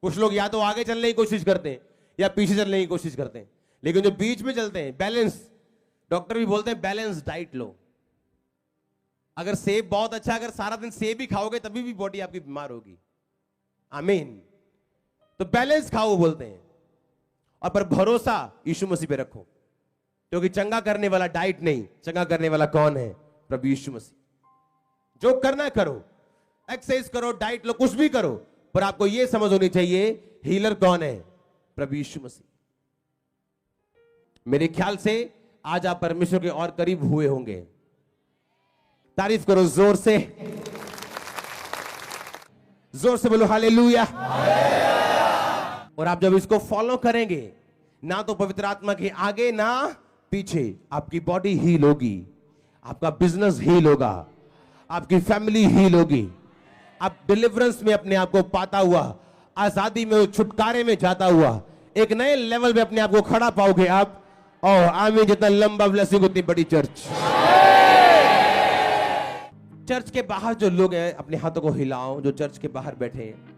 कुछ लोग या तो आगे चलने की कोशिश करते हैं या पीछे चलने की कोशिश करते हैं, लेकिन जो बीच में चलते हैं, बैलेंस, डॉक्टर भी बोलते हैं बैलेंस डाइट लो। अगर सेब बहुत अच्छा, अगर सारा दिन सेब ही खाओगे तभी भी बॉडी आपकी बीमार होगी। आमीन। तो बैलेंस खाओ बोलते हैं, और पर भरोसा यीशु मसीह पे रखो, क्योंकि चंगा करने वाला डाइट नहीं, चंगा करने वाला कौन है? प्रभु यीशु मसीह। जो करना करो, एक्सरसाइज करो, डाइट लो, कुछ भी करो, पर आपको यह समझ होनी चाहिए हीलर कौन है? प्रभु यीशु मसीह। मेरे ख्याल से आज आप परमेश्वर के और करीब हुए होंगे। तारीफ करो जोर से, जोर से बोलो हालेलुया। और आप जब इसको फॉलो करेंगे, ना तो पवित्र आत्मा के आगे ना पीछे, आपकी बॉडी हील होगी, आपका बिजनेस हील होगा, आपकी फैमिली हील होगी, आप डिलीवरेंस में अपने आप को पाता हुआ, आजादी में, छुटकारे में जाता हुआ, एक नए लेवल पे अपने आप को खड़ा पाओगे आप। और आमीन। जितना लंबा ब्लेसिंग उतनी बड़ी चर्च। चर्च के बाहर जो लोग हैं, अपने हाथों को हिलाओ, जो चर्च के बाहर बैठे हैं।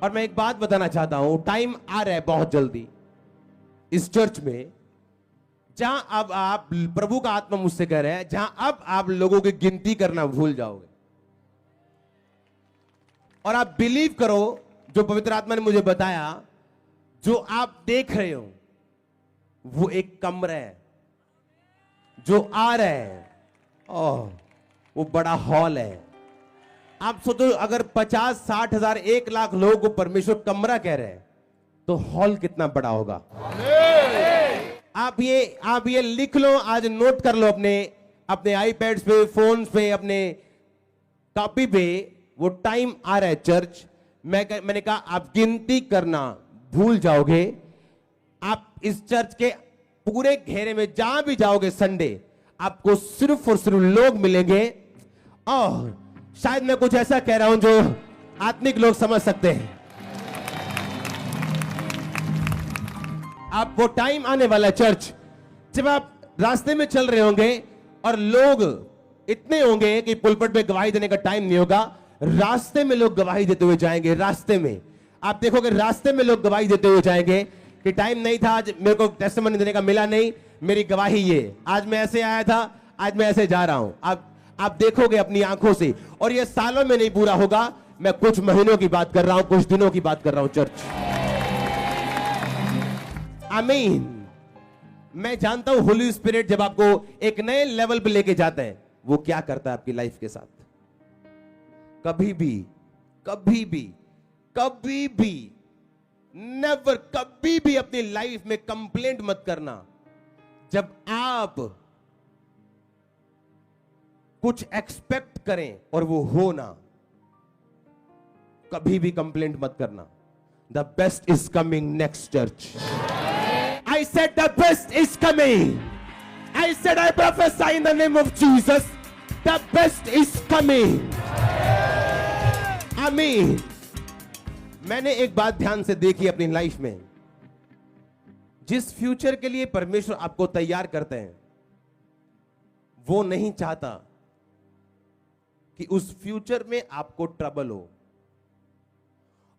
और मैं एक बात बताना चाहता हूं, टाइम आ रहा है बहुत जल्दी इस चर्च में, जहां अब आप, प्रभु का आत्मा मुझसे कह रहा है, जहां अब आप लोगों की गिनती करना भूल जाओगे, और आप बिलीव करो जो पवित्र आत्मा ने मुझे बताया, जो आप देख रहे हो वो एक कमरा है, जो आ रहा है वो बड़ा हॉल है। आप सोचो, अगर 50, 60 हजार, 1 लाख लोगों को परमेश्वर कमरा कह रहे हैं, तो हॉल कितना बड़ा होगा। आप ये लिख लो, आज नोट कर लो अपने आईपैड्स पे, फोन पे, अपने कॉपी पे। वो टाइम आ रहा है चर्च, मैंने कहा आप गिनती करना भूल जाओगे। आप इस चर्च के पूरे घेरे में जहां भी जाओगे संडे, आपको सिर्फ और सिर्फ लोग मिलेंगे, और शायद मैं कुछ ऐसा कह रहा हूं जो आत्मिक लोग समझ सकते हैं। आपको टाइम आने वाला चर्च, जब आप रास्ते में चल रहे होंगे और लोग इतने होंगे कि पुलपट पे गवाही देने का टाइम नहीं होगा, रास्ते में लोग गवाही देते हुए जाएंगे। रास्ते में आप देखोगे, रास्ते में लोग गवाही देते हुए जाएंगे कि टाइम नहीं था आज, मेरे को टेस्टिमनी देने का मिला नहीं, मेरी गवाही ये, आज मैं ऐसे आया था, आज मैं ऐसे जा रहा हूं। आप देखोगे अपनी आंखों से, और ये सालों में नहीं पूरा होगा, मैं कुछ महीनों की बात कर रहा हूं, कुछ दिनों की बात कर रहा हूं चर्च। आमीन। मैं जानता हूं होली स्पिरिट जब आपको एक नए लेवल पे लेके जाता है, वो क्या करता है आपकी लाइफ के साथ। कभी भी, कभी भी, कभी भी, नेवर, कभी भी अपनी लाइफ में कंप्लेंट मत करना जब आप कुछ एक्सपेक्ट करें और वो हो ना, कभी भी कंप्लेंट मत करना। The best is coming next church. I said the best is coming. I said I प्रोफेसाई in the name of Jesus, the best is coming. आमीन। मैंने एक बात ध्यान से देखी अपनी लाइफ में, जिस फ्यूचर के लिए परमेश्वर आपको तैयार करते हैं, वो नहीं चाहता कि उस फ्यूचर में आपको ट्रबल हो।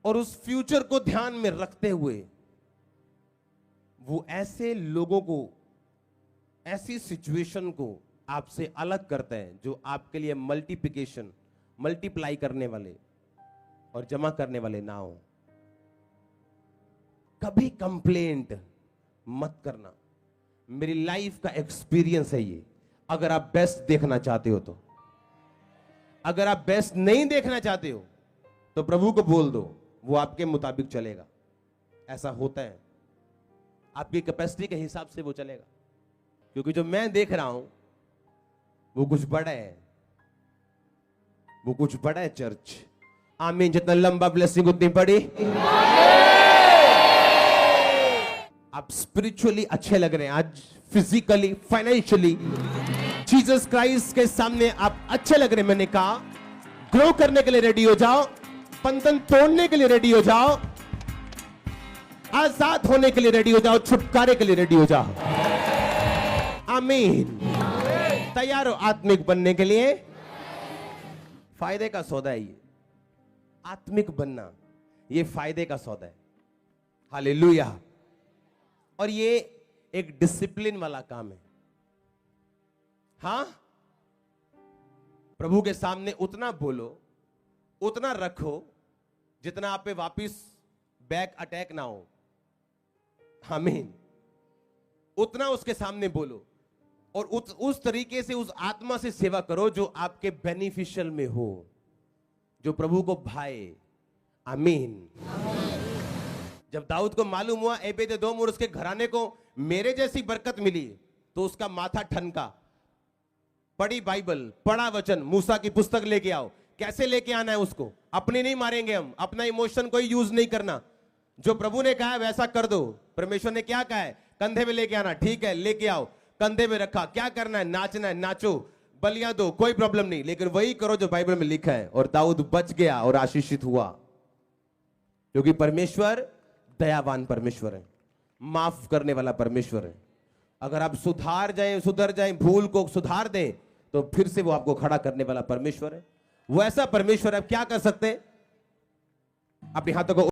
और उस फ्यूचर को ध्यान में रखते हुए वो ऐसे लोगों को, ऐसी सिचुएशन को आपसे अलग करते हैं जो आपके लिए मल्टीप्लिकेशन, मल्टीप्लाई करने वाले और जमा करने वाले ना हो। कभी कंप्लेंट मत करना। मेरी लाइफ का एक्सपीरियंस है ये। अगर आप बेस्ट देखना चाहते हो तो, अगर आप बेस्ट नहीं देखना चाहते हो तो प्रभु को बोल दो, वो आपके मुताबिक चलेगा। ऐसा होता है, आपकी कैपेसिटी के हिसाब से वो चलेगा। क्योंकि जो मैं देख रहा हूं वो कुछ बड़ा है, वो कुछ बड़ा है चर्च। आमीन। जितना लंबा ब्लेसिंग उतनी बड़ी। आप स्पिरिचुअली अच्छे लग रहे हैं आज, फिजिकली, फाइनेंशियली, जीसस क्राइस्ट के सामने आप अच्छे लग रहे हैं। मैंने कहा ग्रो करने के लिए रेडी हो जाओ, बंधन तोड़ने के लिए रेडी हो जाओ, आजाद होने के लिए रेडी हो जाओ, छुटकारे के लिए रेडी हो जाओ। आमीन। तैयार हो आत्मिक बनने के लिए? फायदे का सौदा है ये, आत्मिक बनना ये फायदे का सौदा है। हालेलुया। और ये एक डिसिप्लिन वाला काम है। हां, प्रभु के सामने उतना बोलो, उतना रखो जितना आप पे वापिस बैक अटैक ना हो। आमीन। उतना उसके सामने बोलो और उस तरीके से उस आत्मा से सेवा करो जो आपके बेनिफिशियल में हो, जो प्रभु को भाए। आमीन। जब दाऊद को मालूम हुआ एबेद-एदोम और उसके घराने को मेरे जैसी बरकत मिली, तो उसका माथा ठनका। पढ़ी बाइबल, पढ़ा वचन, मूसा की पुस्तक लेके आओ। कैसे लेके आना है उसको? अपने नहीं मारेंगे हम, अपना इमोशन कोई यूज नहीं करना। जो प्रभु ने कहा है वैसा कर दो। परमेश्वर ने क्या कहा है? कंधे में लेके आना, ठीक है लेके आओ। कंधे में रखा, क्या करना है? नाचना है, नाचो, बलियां दो, कोई प्रॉब्लम नहीं, लेकिन वही करो जो बाइबल में लिखा है। और दाऊद बच गया और आशीषित हुआ, क्योंकि परमेश्वर दयावान परमेश्वर है, माफ करने वाला परमेश्वर है। अगर आप सुधर जाएं, भूल को सुधार दें, तो फिर से वो आपको खड़ा करने वाला परमेश्वर है। वो ऐसा परमेश्वर है, आप क्या कर सकते हैं? अपने हाथों को